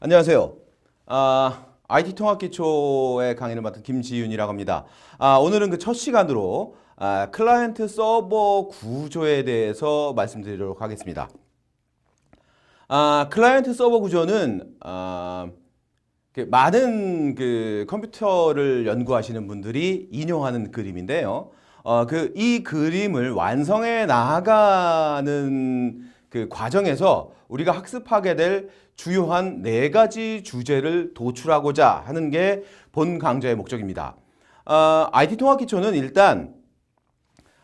안녕하세요. IT 통합기초의 강의를 맡은 김지윤이라고 합니다. 오늘은 그 첫 시간으로 클라이언트 서버 구조에 대해서 말씀드리도록 하겠습니다. 클라이언트 서버 구조는 많은 그 컴퓨터를 연구하시는 분들이 인용하는 그림인데요. 이 그림을 완성해 나아가는 그 과정에서 우리가 학습하게 될 주요한 4가지 주제를 도출하고자 하는 게 본 강좌의 목적입니다. IT 통합기초는 일단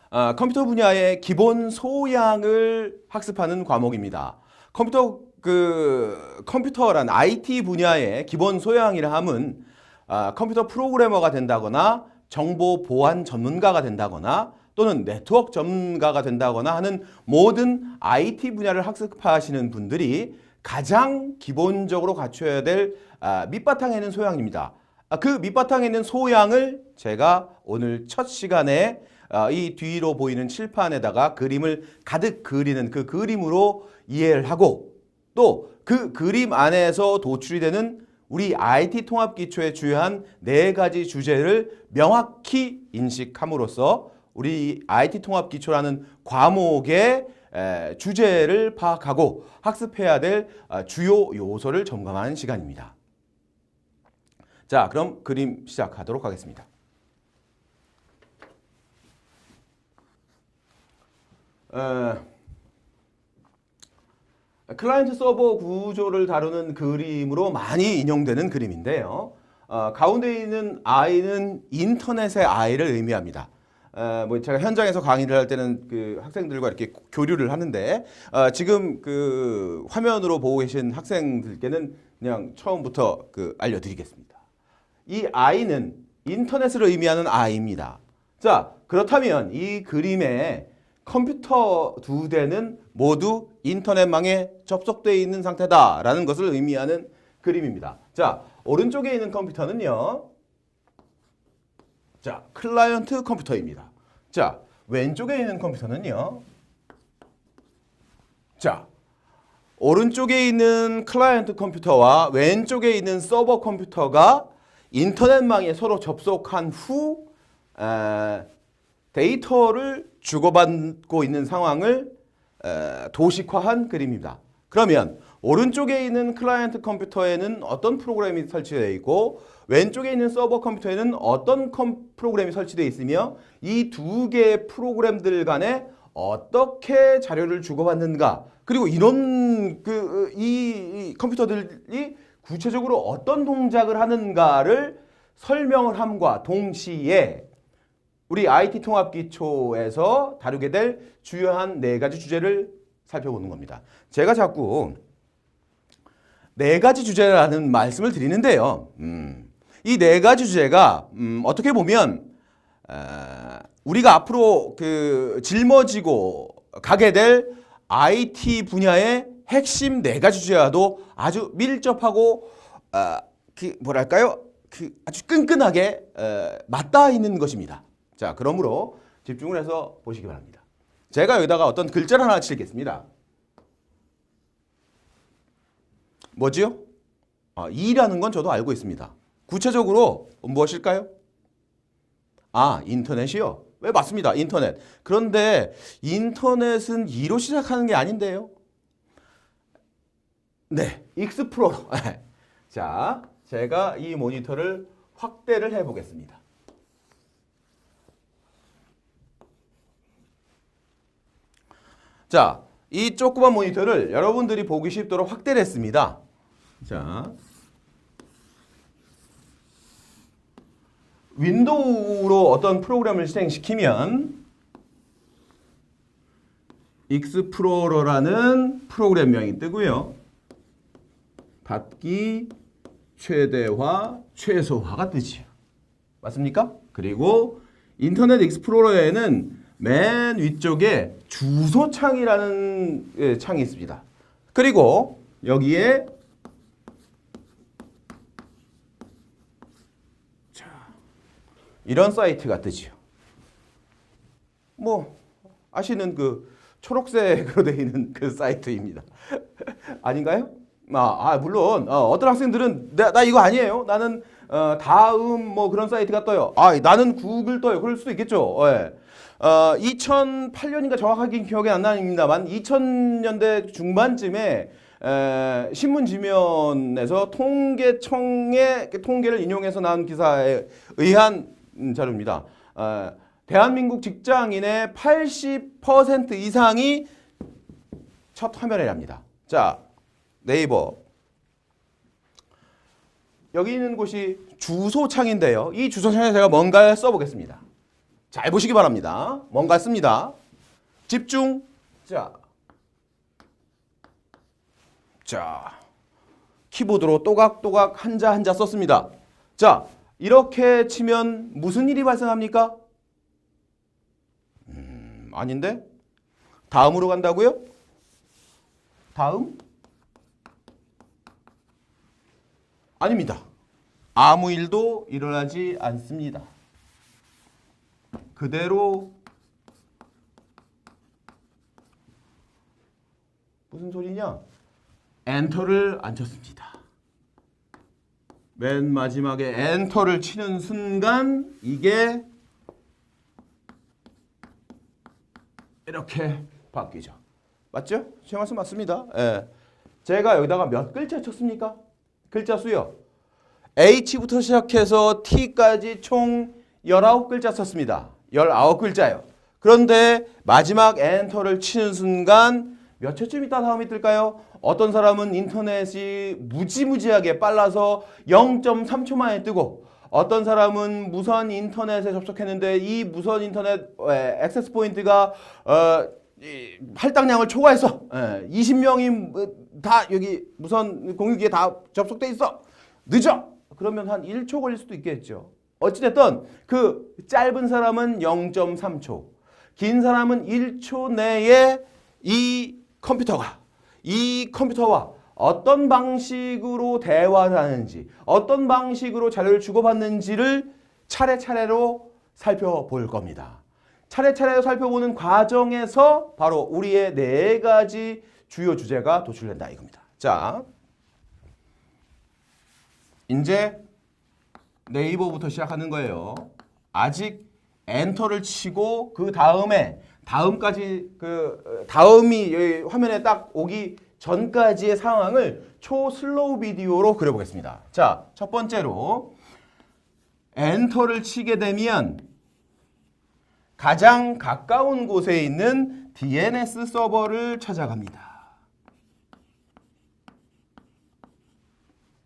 컴퓨터 분야의 기본 소양을 학습하는 과목입니다. 컴퓨터란 IT 분야의 기본 소양이라 함은 컴퓨터 프로그래머가 된다거나 정보 보안 전문가가 된다거나 또는 네트워크 전문가가 된다거나 하는 모든 IT 분야를 학습하시는 분들이 가장 기본적으로 갖춰야 될 밑바탕에 있는 소양입니다. 그 밑바탕에 있는 소양을 제가 오늘 첫 시간에 이 뒤로 보이는 칠판에다가 그림을 가득 그리는 그 그림으로 이해를 하고 또 그 그림 안에서 도출이 되는 우리 IT 통합기초의 주요한 4가지 주제를 명확히 인식함으로써 우리 IT 통합기초라는 과목의 주제를 파악하고 학습해야 될 주요 요소를 점검하는 시간입니다. 자, 그럼 그림 시작하도록 하겠습니다. 클라이언트 서버 구조를 다루는 그림으로 많이 인용되는 그림인데요. 가운데 있는 I는 인터넷의 I를 의미합니다. 제가 현장에서 강의를 할 때는 그 학생들과 이렇게 교류를 하는데 지금 그 화면으로 보고 계신 학생들께는 그냥 처음부터 알려드리겠습니다. 이 I는 인터넷을 의미하는 I입니다. 자, 그렇다면 이 그림에 컴퓨터 2대는 모두 인터넷망에 접속되어 있는 상태다라는 것을 의미하는 그림입니다. 자, 오른쪽에 있는 컴퓨터는요. 자, 클라이언트 컴퓨터입니다. 자, 왼쪽에 있는 컴퓨터는요. 자, 오른쪽에 있는 클라이언트 컴퓨터와 왼쪽에 있는 서버 컴퓨터가 인터넷망에 서로 접속한 후 데이터를 주고받고 있는 상황을 도식화한 그림입니다. 그러면 오른쪽에 있는 클라이언트 컴퓨터에는 어떤 프로그램이 설치되어 있고 왼쪽에 있는 서버 컴퓨터에는 어떤 프로그램이 설치되어 있으며 이 두 개의 프로그램들 간에 어떻게 자료를 주고받는가 그리고 이런 이 컴퓨터들이 구체적으로 어떤 동작을 하는가를 설명을 함과 동시에 우리 IT 통합기초에서 다루게 될 주요한 4가지 주제를 살펴보는 겁니다. 제가 자꾸 4가지 주제라는 말씀을 드리는데요. 이 4가지 주제가 어떻게 보면 우리가 앞으로 жил머지고 가게 될 IT 분야의 핵심 4가지 주제와도 아주 밀접하고 아주 끈끈하게 맞닿아 있는 것입니다. 자, 그러므로 집중을 해서 보시기 바랍니다. 제가 여기다가 어떤 글자를 하나 칠겠습니다. 뭐지요? E라는 건 저도 알고 있습니다. 구체적으로 무엇일까요? 인터넷이요. 왜 맞습니다. 인터넷. 그런데 인터넷은 E로 시작하는 게 아닌데요. 네, 익스플로러. 자, 제가 이 모니터를 확대를 해보겠습니다. 자, 이 조그만 모니터를 여러분들이 보기 쉽도록 확대를 했습니다. 자, 윈도우로 어떤 프로그램을 실행시키면 익스플로러라는 프로그램명이 뜨고요. 닫기, 최대화, 최소화가 뜨지요. 맞습니까? 그리고 인터넷 익스플로러에는 맨 위쪽에 주소창이라는 창이 있습니다. 그리고 여기에 이런 사이트가 뜨지요. 아시는 초록색으로 되어 있는 그 사이트입니다. 아닌가요? 물론 어떤 학생들은 나 이거 아니에요. 나는 다음 뭐 그런 사이트가 떠요. 나는 구글 떠요. 그럴 수도 있겠죠. 예. 2008년인가 정확하게 기억이 안 납니다만 2000년대 중반쯤에 신문 지면에서 통계청의 통계를 인용해서 나온 기사에 의한 자료입니다. 대한민국 직장인의 80% 이상이 첫 화면이랍니다. 자, 네이버. 여기 있는 곳이 주소창인데요. 이 주소창에 제가 뭔가를 써보겠습니다. 잘 보시기 바랍니다. 뭔가 씁니다. 집중. 자, 키보드로 또각또각 한자 한자 썼습니다. 자, 이렇게 치면 무슨 일이 발생합니까? 아닌데? 다음으로 간다고요? 다음? 아닙니다. 아무 일도 일어나지 않습니다. 그대로 무슨 소리냐? 엔터를 안 쳤습니다. 맨 마지막에 엔터를 치는 순간 이게 이렇게 바뀌죠. 맞죠? 제 말씀 맞습니다. 예. 제가 여기다가 몇 글자 쳤습니까? 글자 수요. H부터 시작해서 T까지 총 19글자 썼습니다. 19글자요. 그런데 마지막 엔터를 치는 순간 몇 초쯤 있다 다음이 뜰까요? 어떤 사람은 인터넷이 무지무지하게 빨라서 0.3초 만에 뜨고 어떤 사람은 무선 인터넷에 접속했는데 이 무선 인터넷 액세스 포인트가 할당량을 초과했어. 20명이 다 여기 무선 공유기에 다 접속돼 있어. 늦어. 그러면 한 1초 걸릴 수도 있겠죠. 어찌됐든 그 짧은 사람은 0.3초, 긴 사람은 1초 내에 이 컴퓨터와 어떤 방식으로 대화를 하는지, 어떤 방식으로 자료를 주고받는지를 차례차례로 살펴볼 겁니다. 차례차례로 살펴보는 과정에서 바로 우리의 4가지 주요 주제가 도출된다 이겁니다. 자, 이제 네이버부터 시작하는 거예요. 아직 엔터를 치고 그 다음에 다음까지 다음이 여기 화면에 딱 오기 전까지의 상황을 초슬로우 비디오로 그려보겠습니다. 자, 첫 번째로 엔터를 치게 되면 가장 가까운 곳에 있는 DNS 서버를 찾아갑니다.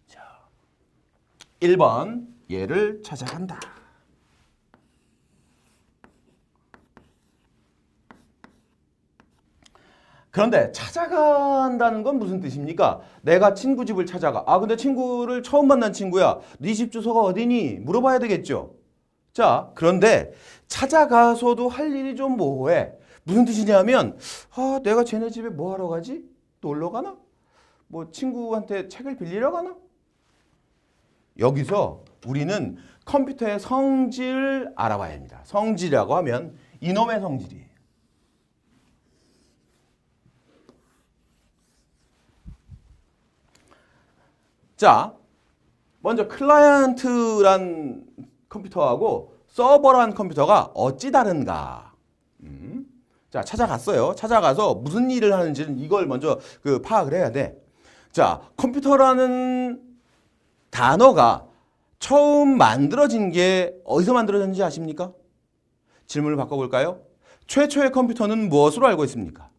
자, 1번 얘를 찾아간다. 그런데 찾아간다는 건 무슨 뜻입니까? 내가 친구 집을 찾아가. 근데 친구를 처음 만난 친구야. 네 집 주소가 어디니? 물어봐야 되겠죠. 자, 그런데 찾아가서도 할 일이 좀 모호해. 무슨 뜻이냐면 내가 쟤네 집에 뭐 하러 가지? 놀러 가나? 뭐 친구한테 책을 빌리러 가나? 여기서 우리는 컴퓨터의 성질을 알아봐야 합니다. 성질이라고 하면 이놈의 성질이에요. 자, 먼저 클라이언트란 컴퓨터하고 서버란 컴퓨터가 어찌 다른가? 자, 찾아갔어요. 찾아가서 무슨 일을 하는지는 이걸 먼저 파악을 해야 돼. 자, 컴퓨터라는 단어가 처음 만들어진 게 어디서 만들어졌는지 아십니까? 질문을 바꿔볼까요? 최초의 컴퓨터는 무엇으로 알고 있습니까?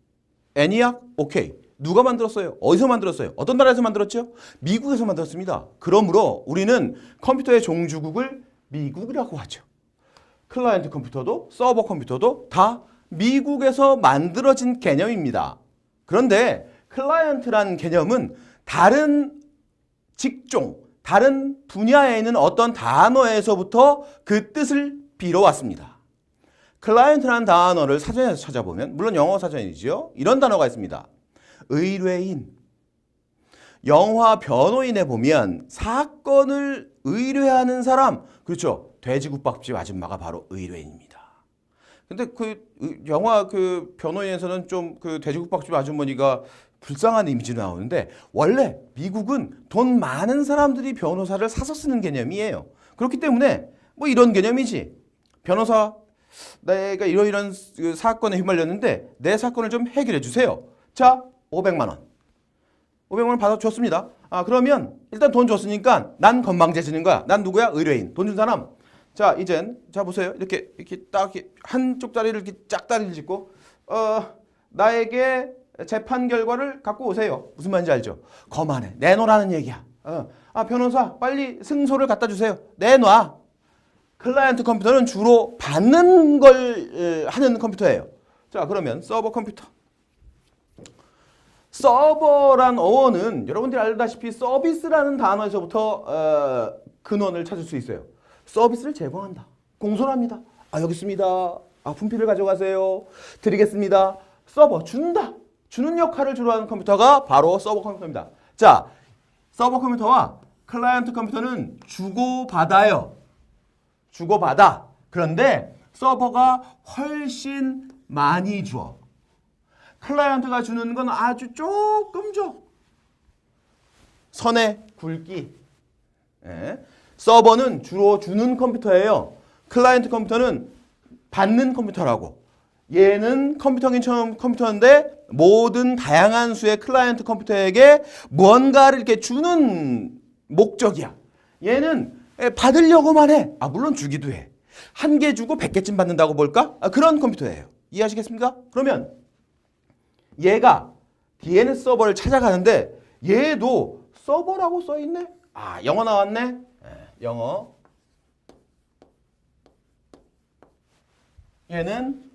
애니악? 오케이. 누가 만들었어요? 어디서 만들었어요? 어떤 나라에서 만들었죠? 미국에서 만들었습니다. 그러므로 우리는 컴퓨터의 종주국을 미국이라고 하죠. 클라이언트 컴퓨터도 서버 컴퓨터도 다 미국에서 만들어진 개념입니다. 그런데 클라이언트란 개념은 다른 직종, 다른 분야에 있는 어떤 단어에서부터 그 뜻을 빌어왔습니다. 클라이언트라는 단어를 사전에서 찾아보면, 물론 영어 사전이죠. 이런 단어가 있습니다. 의뢰인. 영화 변호인에 보면 사건을 의뢰하는 사람, 그렇죠. 돼지국밥집 아줌마가 바로 의뢰인입니다. 근데 영화 변호인에서는 좀 돼지국밥집 아주머니가 불쌍한 이미지로 나오는데 원래 미국은 돈 많은 사람들이 변호사를 사서 쓰는 개념이에요. 그렇기 때문에 뭐 이런 개념이지. 변호사 내가 이런 사건에 휘말렸는데 내 사건을 좀 해결해 주세요. 자, 500만 원. 500만 원 받아줬습니다. 그러면 일단 돈 줬으니까 난 건방져 지는 거야. 난 누구야? 의뢰인. 돈 준 사람. 자, 이젠 자 보세요. 이렇게 딱 한쪽 다리를 이렇게 짝다리를 짚고 나에게 재판 결과를 갖고 오세요. 무슨 말인지 알죠? 거만해. 내놓으라는 얘기야. 변호사 빨리 승소를 갖다 주세요. 내놔. 클라이언트 컴퓨터는 주로 받는 걸 하는 컴퓨터예요. 자, 그러면 서버 컴퓨터. 서버란 어원은 여러분들이 알다시피 서비스라는 단어에서부터 근원을 찾을 수 있어요. 서비스를 제공한다. 공손합니다. 여기 있습니다. 분필을 가져가세요. 드리겠습니다. 서버 준다. 주는 역할을 주로 하는 컴퓨터가 바로 서버 컴퓨터입니다. 자, 서버 컴퓨터와 클라이언트 컴퓨터는 주고받아요. 주고받아. 그런데 서버가 훨씬 많이 줘. 클라이언트가 주는 건 아주 조금 줘. 선의 굵기. 서버는 주로 주는 컴퓨터예요. 클라이언트 컴퓨터는 받는 컴퓨터라고. 얘는 컴퓨터긴 컴퓨터인데 모든 다양한 수의 클라이언트 컴퓨터에게 뭔가를 이렇게 주는 목적이야. 얘는 받으려고만 해. 물론 주기도 해. 1개 주고 100개쯤 받는다고 볼까? 그런 컴퓨터예요. 이해하시겠습니까? 그러면 얘가 DNS 서버를 찾아가는데 얘도 서버라고 써있네? 영어 나왔네? 영어. 얘는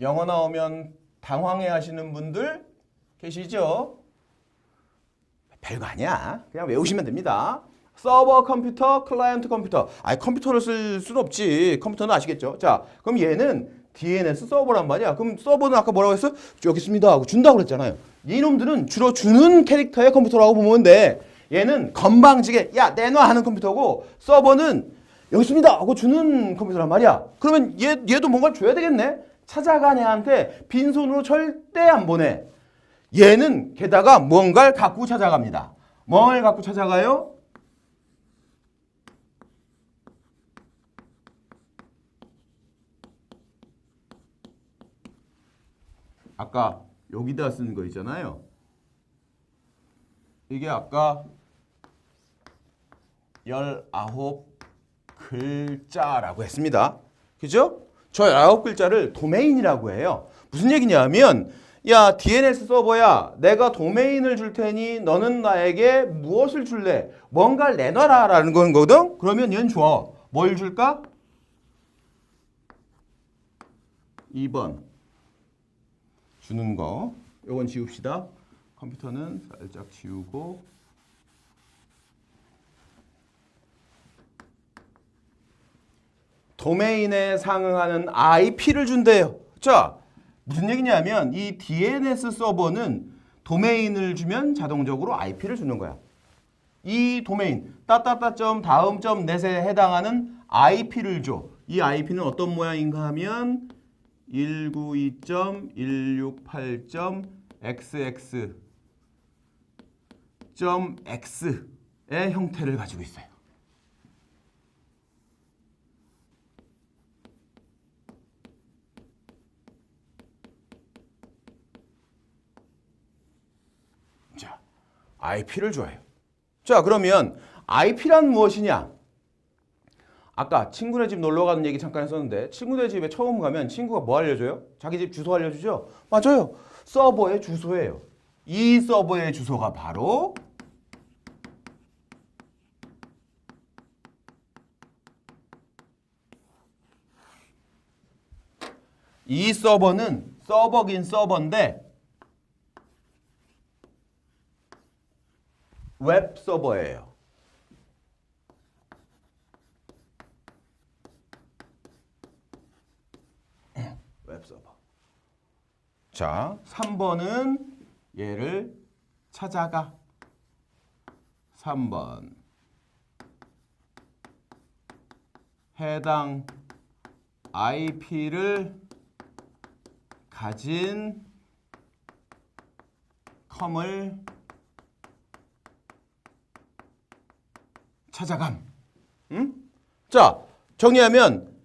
영어 나오면 당황해 하시는 분들 계시죠? 별거 아니야. 그냥 외우시면 됩니다. 서버 컴퓨터, 클라이언트 컴퓨터. 컴퓨터를 쓸 수는 없지. 컴퓨터는 아시겠죠? 자, 그럼 얘는 DNS 서버란 말이야. 그럼 서버는 아까 뭐라고 했어? 여기 있습니다 하고 준다고 그랬잖아요. 이놈들은 주로 주는 캐릭터의 컴퓨터라고 보면 돼. 얘는 건방지게 야 내놔 하는 컴퓨터고 서버는 여기 있습니다 하고 주는 컴퓨터란 말이야. 그러면 얘도 뭔가를 줘야 되겠네. 찾아간 애한테 빈손으로 절대 안 보내. 얘는 게다가 뭔가를 갖고 찾아갑니다. 뭘 갖고 찾아가요? 아까 여기다 쓰는 거 있잖아요. 이게 아까 19글자라고 했습니다. 그죠? 저 19글자를 도메인이라고 해요. 무슨 얘기냐면 야 DNS 서버야 내가 도메인을 줄 테니 너는 나에게 무엇을 줄래? 뭔가를 내놔라 라는 거거든? 그러면 얘는 줘. 뭘 줄까? 2번 주는 거. 요건 지웁시다. 컴퓨터는 살짝 지우고 도메인에 상응하는 IP를 준대요. 자, 무슨 얘기냐면 이 DNS 서버는 도메인을 주면 자동적으로 IP를 주는 거야. 이 도메인 따따따 다음 넷에 해당하는 IP를 줘. 이 IP는 어떤 모양인가 하면 192.168.xx.x의 형태를 가지고 있어요. 자, IP를 줘요. 자, 그러면 IP란 무엇이냐? 아까 친구네 집 놀러 가는 얘기 잠깐 했었는데 친구네 집에 처음 가면 친구가 뭐 알려줘요? 자기 집 주소 알려주죠? 맞아요. 서버의 주소예요. 이 서버의 주소가 바로 이 서버는 서버긴 서버인데 웹 서버예요. 웹 서버. 자, 3번은 얘를 찾아가. 3번. 해당 IP를 가진 컴을 찾아감. 응? 자, 정리하면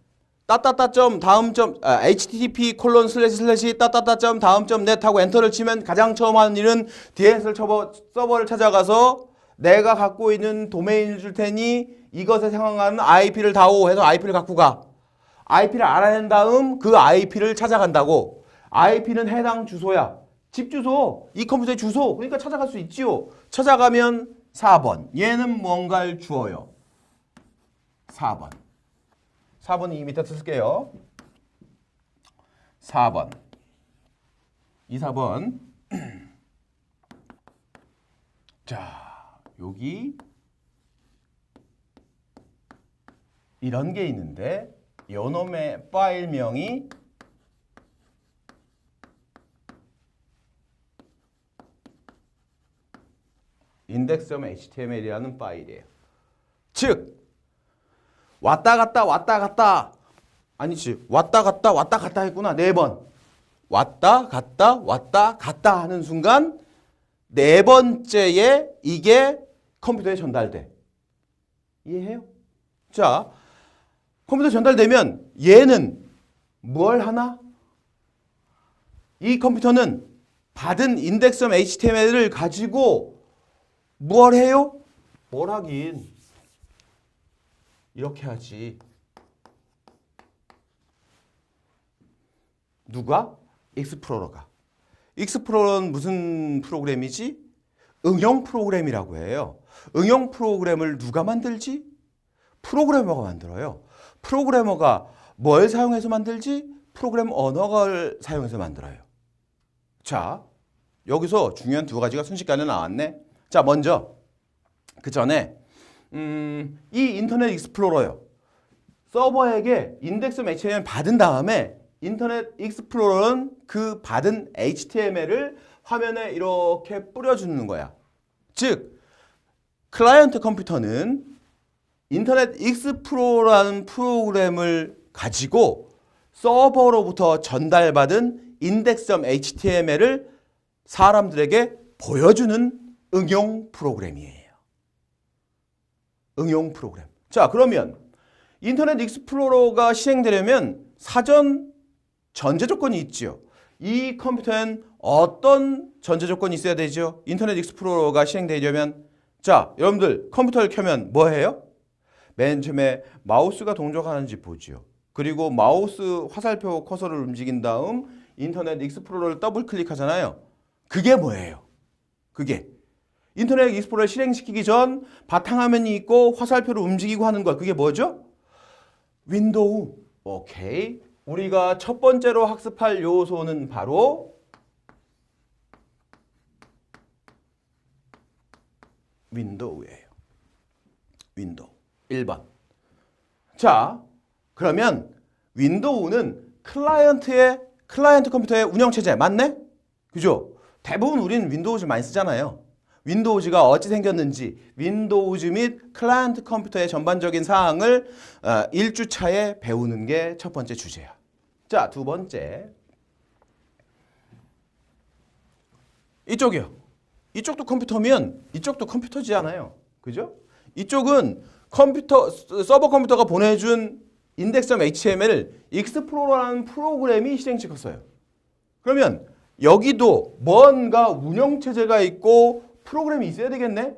따따따 다음 점 http:// 따따따 다음 점 net 하고 엔터를 치면 가장 처음 하는 일은 DNS 서버를 찾아가서 내가 갖고 있는 도메인을 줄 테니 이것에 상응하는 IP를 다오 해서 IP를 갖고 가. IP를 알아낸 다음 그 IP를 찾아간다고. IP는 해당 주소야. 집 주소, 이 컴퓨터의 주소. 그러니까 찾아갈 수 있지요. 찾아가면 4번. 얘는 뭔가를 주어요. 4번. 4번은 이 밑에 쓸게요. 4번. 2, 4번. 자, 여기 이런 게 있는데 요놈의 파일명이 index.html이라는 파일이에요. 즉 왔다 갔다 아니지 왔다 갔다 했구나. 4번 왔다 갔다 하는 순간 4번째에 이게 컴퓨터에 전달돼. 이해해요? 자, 컴퓨터에 전달되면 얘는 뭘 하나? 이 컴퓨터는 받은 index.html을 가지고 뭘 해요? 뭘 하긴 이렇게 하지. 누가? 익스플로러가. 익스플로러는 무슨 프로그램이지? 응용 프로그램이라고 해요. 응용 프로그램을 누가 만들지? 프로그래머가 만들어요. 프로그래머가 뭘 사용해서 만들지? 프로그램 언어를 사용해서 만들어요. 자, 여기서 중요한 2가지가 순식간에 나왔네. 자, 먼저 그 전에 이 인터넷 익스플로러요. 서버에게 index.html 받은 다음에 인터넷 익스플로러는 그 받은 HTML을 화면에 이렇게 뿌려주는 거야. 즉, 클라이언트 컴퓨터는 인터넷 익스플로러라는 프로그램을 가지고 서버로부터 전달받은 index.html을 사람들에게 보여주는 응용 프로그램이에요. 응용 프로그램. 자, 그러면 인터넷 익스플로러가 시행되려면 사전 전제 조건이 있죠. 이 컴퓨터엔 어떤 전제 조건이 있어야 되죠? 인터넷 익스플로러가 시행되려면. 자, 여러분들 컴퓨터를 켜면 뭐 해요? 맨 처음에 마우스가 동작하는지 보죠. 그리고 마우스 화살표 커서를 움직인 다음 인터넷 익스플로러를 더블 클릭하잖아요. 그게 뭐예요? 그게 인터넷 익스플로러를 실행시키기 전 바탕화면이 있고 화살표를 움직이고 하는 거. 그게 뭐죠? 윈도우. 오케이. 우리가 첫 번째로 학습할 요소는 바로 윈도우예요. 윈도우. 1번. 자, 그러면 윈도우는 클라이언트 컴퓨터의 운영체제 맞네? 그죠? 대부분 우리는 윈도우즈 많이 쓰잖아요. 윈도우즈가 어찌 생겼는지 윈도우즈 및 클라이언트 컴퓨터의 전반적인 사항을 1주차에 배우는 게 첫 번째 주제야. 자, 2번째. 이쪽이요. 이쪽도 컴퓨터면 이쪽도 컴퓨터지 않아요. 그죠? 이쪽은 서버 컴퓨터가 보내준 index.html을 익스플로러라는 프로그램이 실행시켰어요. 그러면 여기도 뭔가 운영체제가 있고 프로그램이 있어야 되겠네?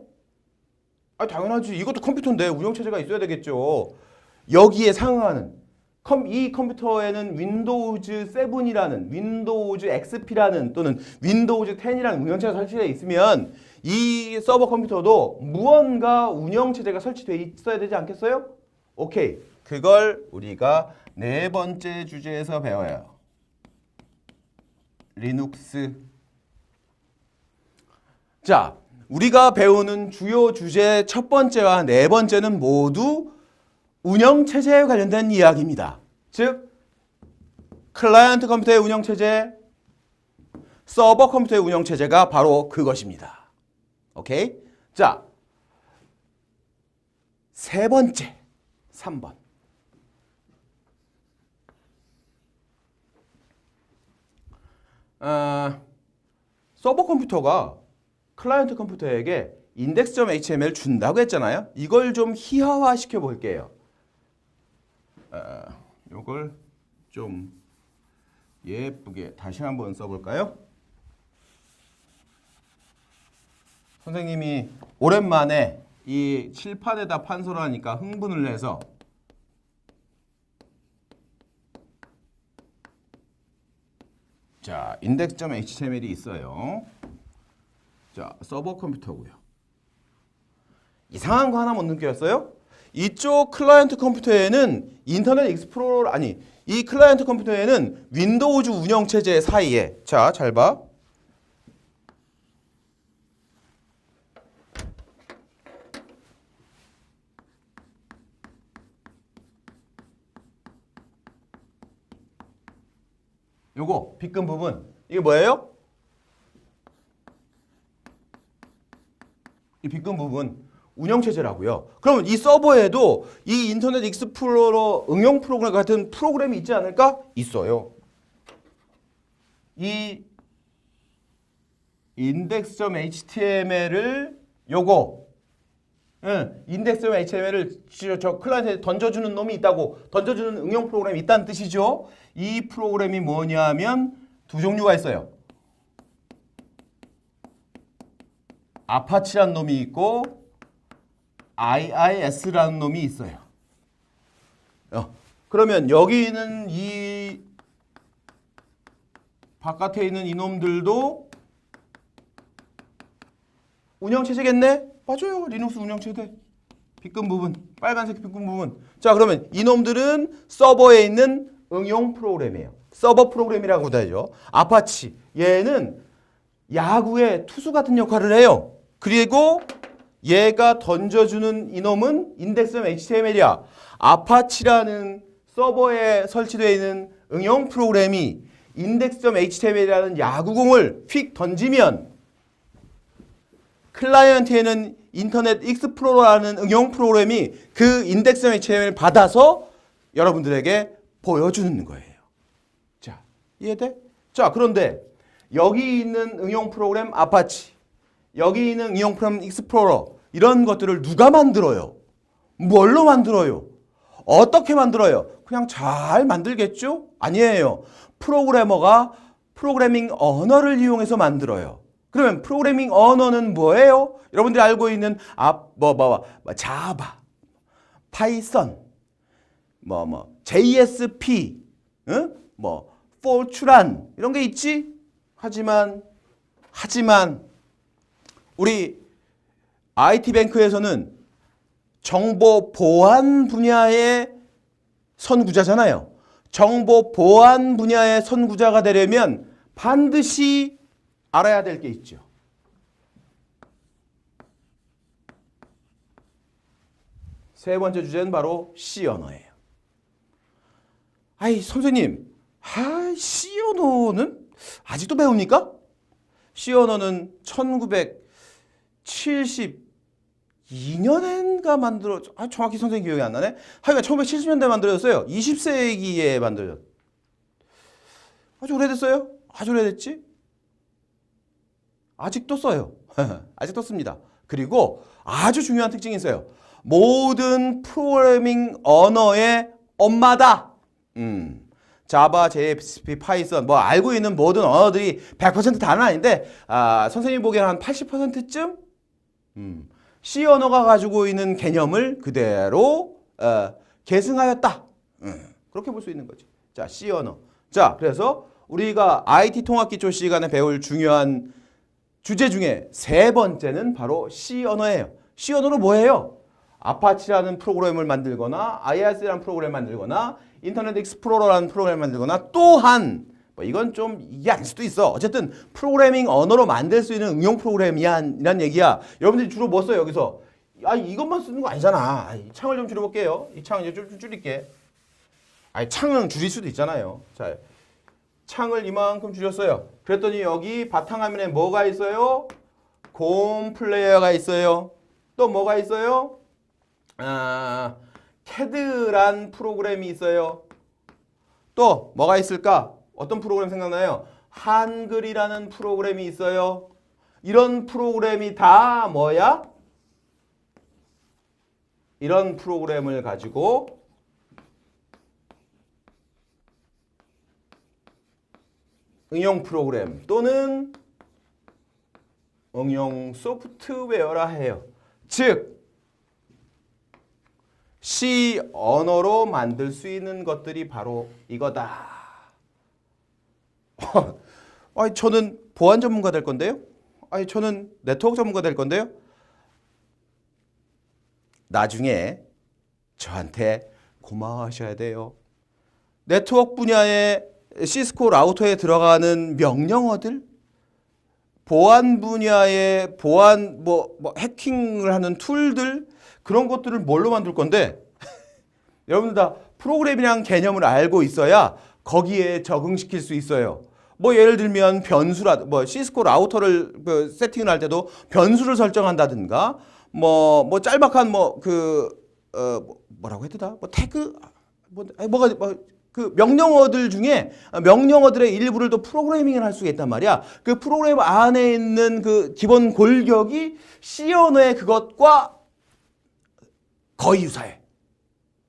아, 당연하지. 이것도 컴퓨터인데 운영체제가 있어야 되겠죠. 여기에 상응하는 이 컴퓨터에는 윈도우즈 7이라는 윈도우즈 XP라는 또는 윈도우즈 10이라는 운영체제가 설치되어 있으면 이 서버 컴퓨터도 무언가 운영체제가 설치되어 있어야 되지 않겠어요? 오케이. 그걸 우리가 4번째 주제에서 배워요. 리눅스. 자, 우리가 배우는 주요 주제 첫 번째와 4번째는 모두 운영체제에 관련된 이야기입니다. 즉, 클라이언트 컴퓨터의 운영체제, 서버 컴퓨터의 운영체제가 바로 그것입니다. 오케이? 자, 3번째, 3번. 서버 컴퓨터가 클라이언트 컴퓨터에게 index.html 준다고 했잖아요. 이걸 좀 희화화 시켜 볼게요. 이걸 좀 예쁘게 다시 한번 써볼까요? 선생님이 오랜만에 이 칠판에다 판서를 하니까 흥분을 해서 자, index.html이 있어요. 자, 서버 컴퓨터고요. 이상한 거 하나 못 느꼈어요? 이쪽 클라이언트 컴퓨터에는 인터넷 익스플로러 아니 이 클라이언트 컴퓨터에는 윈도우즈 운영체제 사이에 자, 잘 봐. 요거 빗금 부분 이게 뭐예요? 이 빗금 부분 운영체제라고요. 그러면 이 서버에도 이 인터넷 익스플로러 응용 프로그램 같은 프로그램이 있지 않을까? 있어요. 이 index.html을 요거 index.html을 저 클라이언트에 던져주는 놈이 있다고 던져주는 응용 프로그램이 있다는 뜻이죠. 이 프로그램이 뭐냐면 두 종류가 있어요. 아파치라는 놈이 있고 IIS라는 놈이 있어요. 그러면 여기 있는 이 바깥에 있는 이놈들도 운영체제겠네? 맞아요. 리눅스 운영체제. 빗금 부분. 빨간색 빗금 부분. 자, 그러면 이놈들은 서버에 있는 응용 프로그램이에요. 서버 프로그램이라고 하죠. 아파치. 얘는 야구의 투수 같은 역할을 해요. 그리고 얘가 던져주는 이놈은 index.html이야. 아파치라는 서버에 설치되어 있는 응용 프로그램이 index.html이라는 야구공을 휙 던지면 클라이언트에는 인터넷 익스플로러라는 응용 프로그램이 그 index.html을 받아서 여러분들에게 보여주는 거예요. 자, 이해돼? 자, 그런데 여기 있는 응용 프로그램 아파치, 여기 있는 응용 프로그램 익스플로러 이런 것들을 누가 만들어요? 뭘로 만들어요? 어떻게 만들어요? 그냥 잘 만들겠죠? 아니에요. 프로그래머가 프로그래밍 언어를 이용해서 만들어요. 그러면 프로그래밍 언어는 뭐예요? 여러분들이 알고 있는 자바, 파이썬, JSP, 포트란 이런 게 있지? 하지만 우리 IT뱅크에서는 정보 보안 분야의 선구자잖아요. 정보 보안 분야의 선구자가 되려면 반드시 알아야 될 게 있죠. 세 번째 주제는 바로 C 언어예요. 아이 선생님, C 언어는 아직도 배웁니까? C 언어는 1972년인가 정확히 선생님 기억이 안 나네. 하여간 1970년대에 만들어졌어요. 20세기에 만들어졌. 아주 오래됐어요? 아주 오래됐지? 아직도 써요. 아직도 씁니다. 그리고 아주 중요한 특징이 있어요. 모든 프로그래밍 언어의 엄마다. 자바, JSP, 파이썬 알고 있는 모든 언어들이 100% 다는 아닌데 선생님이 보기에는 한 80%쯤 C 언어가 가지고 있는 개념을 그대로 계승하였다. 그렇게 볼 수 있는 거지. 자, C 언어. 자, 그래서 우리가 IT 통합기초 시간에 배울 중요한 주제 중에 세 번째는 바로 C 언어예요. C 언어는 뭐예요? 아파치라는 프로그램을 만들거나 IIS라는 프로그램을 만들거나 인터넷 익스플로러라는 프로그램을 만들거나 또한 이건 좀 이게 아닐 수도 있어. 어쨌든 프로그래밍 언어로 만들 수 있는 응용 프로그램이야 이란 얘기야. 여러분들이 주로 뭐 써요 여기서? 이것만 쓰는 거 아니잖아. 창을 좀 줄여볼게요. 이 창을 좀 줄일게. 창은 줄일 수도 있잖아요. 자, 창을 이만큼 줄였어요. 그랬더니 여기 바탕화면에 뭐가 있어요? 곰 플레이어가 있어요. 또 뭐가 있어요? 캐드란 프로그램이 있어요. 또 뭐가 있을까? 어떤 프로그램 생각나요? 한글이라는 프로그램이 있어요. 이런 프로그램이 다 뭐야? 이런 프로그램을 가지고 응용 프로그램 또는 응용 소프트웨어라 해요. 즉 C 언어로 만들 수 있는 것들이 바로 이거다. 아니, 저는 보안 전문가 될 건데요. 아니, 저는 네트워크 전문가 될 건데요. 나중에 저한테 고마워하셔야 돼요. 네트워크 분야의 시스코 라우터에 들어가는 명령어들, 보안 분야의 보안 해킹을 하는 툴들, 그런 것들을 뭘로 만들 건데 여러분들 다 프로그램이라는 개념을 알고 있어야 거기에 적응시킬 수 있어요. 예를 들면 변수라 시스코 라우터를 세팅을 할 때도 변수를 설정한다든가 짤막한 뭐라고 해야 되나? 태그 그 명령어들 중에 명령어들의 일부를 또 프로그래밍을 할 수가 있단 말이야. 그 프로그램 안에 있는 그 기본 골격이 C 언어의 그것과 거의 유사해.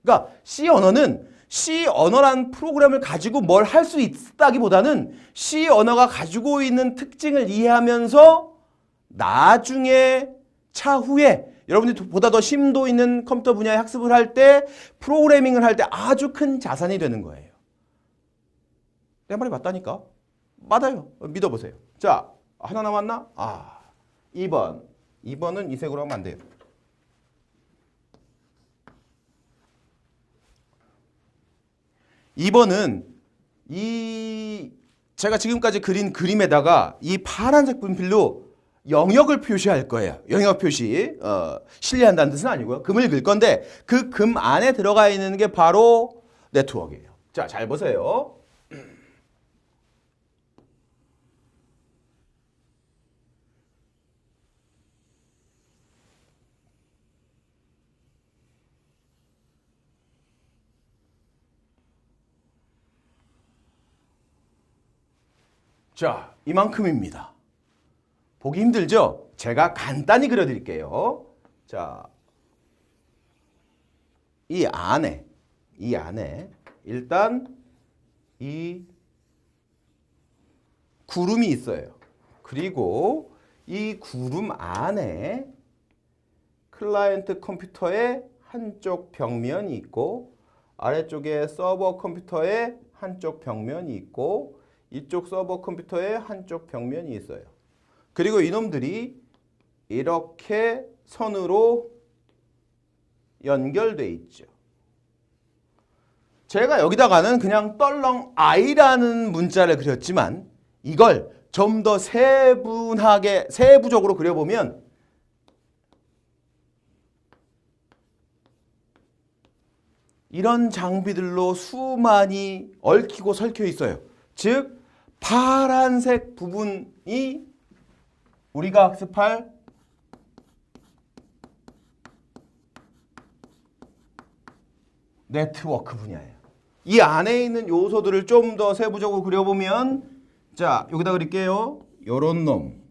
그러니까 C 언어는 C 언어란 프로그램을 가지고 뭘 할 수 있다기보다는 C 언어가 가지고 있는 특징을 이해하면서 나중에 차후에 여러분들이 보다 더 심도 있는 컴퓨터 분야의 학습을 할 때 프로그래밍을 할 때 아주 큰 자산이 되는 거예요. 내 말이 맞다니까. 맞아요. 믿어보세요. 자, 하나 남았나? 2번. 2번은 이 색으로 하면 안 돼요. 2번은 제가 지금까지 그린 그림에다가 이 파란색 분필로 영역을 표시할 거예요. 영역 표시. 신뢰한다는 뜻은 아니고요. 금을 그릴 건데 그 금 안에 들어가 있는 게 바로 네트워크예요. 자, 잘 보세요. 자, 이만큼입니다. 보기 힘들죠? 제가 간단히 그려드릴게요. 자, 이 안에 일단 이 구름이 있어요. 그리고 이 구름 안에 클라이언트 컴퓨터의 한쪽 벽면이 있고 아래쪽에 서버 컴퓨터의 한쪽 벽면이 있고 이쪽 서버 컴퓨터의 한쪽 벽면이 있어요. 그리고 이놈들이 이렇게 선으로 연결돼 있죠. 제가 여기다가는 그냥 떨렁 I라는 문자를 그렸지만 이걸 좀 더 세부적으로 그려보면 이런 장비들로 수많이 얽히고 설켜 있어요. 즉 파란색 부분이 우리가 학습할 네트워크 분야예요. 이 안에 있는 요소들을 좀 더 세부적으로 그려보면 자, 여기다 그릴게요. 요런 놈,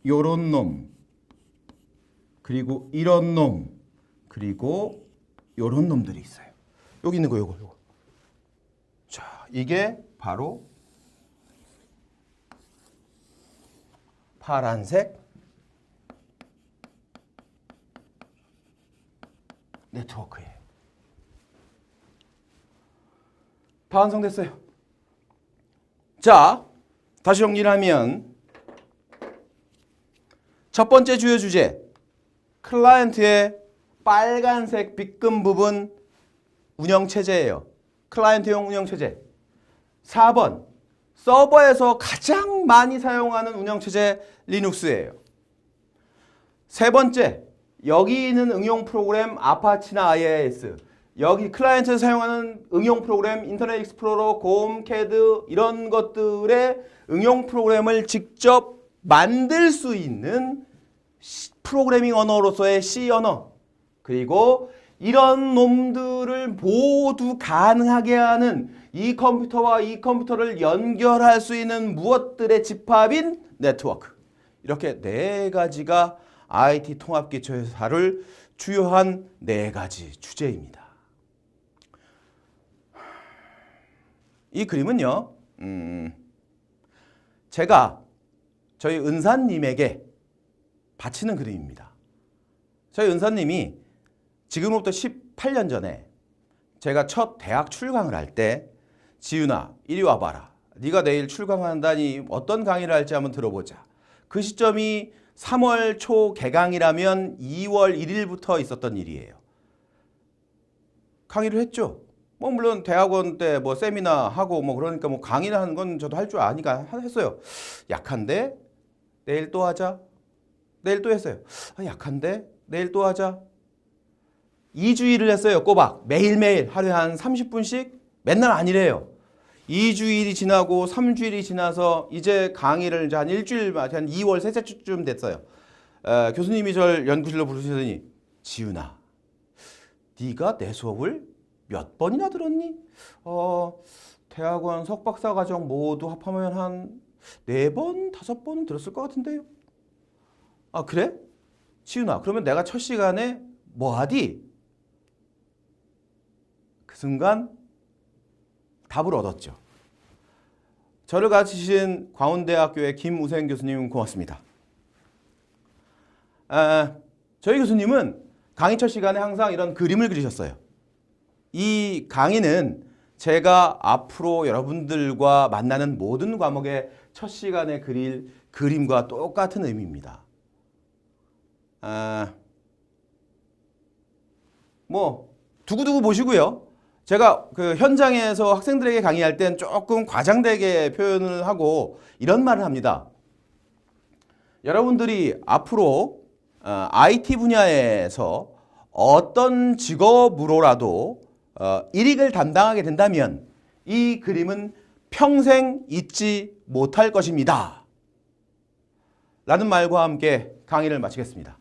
요런 놈, 그리고 이런 놈, 그리고 요런 놈들이 있어요. 여기 있는 거 요거. 자, 이게 바로 파란색 네트워크예요. 다 완성됐어요. 자, 다시 정리를 하면 첫 번째 주요 주제, 클라이언트의 빨간색 빗금 부분 운영체제예요. 클라이언트용 운영체제. 4번, 서버에서 가장 많이 사용하는 운영체제 리눅스예요. 세 번째, 여기 있는 응용 프로그램 아파치나 IIS, 여기 클라이언트에서 사용하는 응용 프로그램 인터넷 익스플로러, 곰, 캐드 이런 것들의 응용 프로그램을 직접 만들 수 있는 프로그래밍 언어로서의 C 언어, 그리고 이런 놈들을 모두 가능하게 하는 이 컴퓨터와 이 컴퓨터를 연결할 수 있는 무엇들의 집합인 네트워크. 이렇게 네 가지가 IT 통합기초회사를 주요한 네 가지 주제입니다. 이 그림은요, 제가 저희 은사님에게 바치는 그림입니다. 저희 은사님이 지금부터 18년 전에 제가 첫 대학 출강을 할 때 지윤아 이리 와봐라. 네가 내일 출강한다니 어떤 강의를 할지 한번 들어보자. 그 시점이 3월 초 개강이라면 2월 1일부터 있었던 일이에요. 강의를 했죠. 뭐 물론 대학원 때 뭐 세미나 하고 뭐 그러니까 뭐 강의를 하는 건 저도 할 줄 아니까 했어요. 약한데 내일 또 하자. 내일 또 했어요. 약한데 내일 또 하자. 2주일을 했어요. 꼬박 매일매일 하루에 한 30분씩 맨날 아니래요. 2주일이 지나고 3주일이 지나서 이제 강의를 이제 한 일주일 한 2월 셋째 주쯤 됐어요. 교수님이 저를 연구실로 부르시더니 지윤아 네가 내 수업을 몇 번이나 들었니? 대학원 석박사 과정 모두 합하면 한 4번, 5번 들었을 것 같은데요. 아 그래? 지윤아 그러면 내가 첫 시간에 뭐 하디? 그 순간 답을 얻었죠. 저를 가르치신 광운대학교의 김우생 교수님 고맙습니다. 저희 교수님은 강의 첫 시간에 항상 이런 그림을 그리셨어요. 이 강의는 제가 앞으로 여러분들과 만나는 모든 과목의 첫 시간에 그릴 그림과 똑같은 의미입니다. 뭐 두고두고 보시고요. 제가 그 현장에서 학생들에게 강의할 땐 조금 과장되게 표현을 하고 이런 말을 합니다. 여러분들이 앞으로 IT 분야에서 어떤 직업으로라도 일익을 담당하게 된다면 이 그림은 평생 잊지 못할 것입니다. 라는 말과 함께 강의를 마치겠습니다.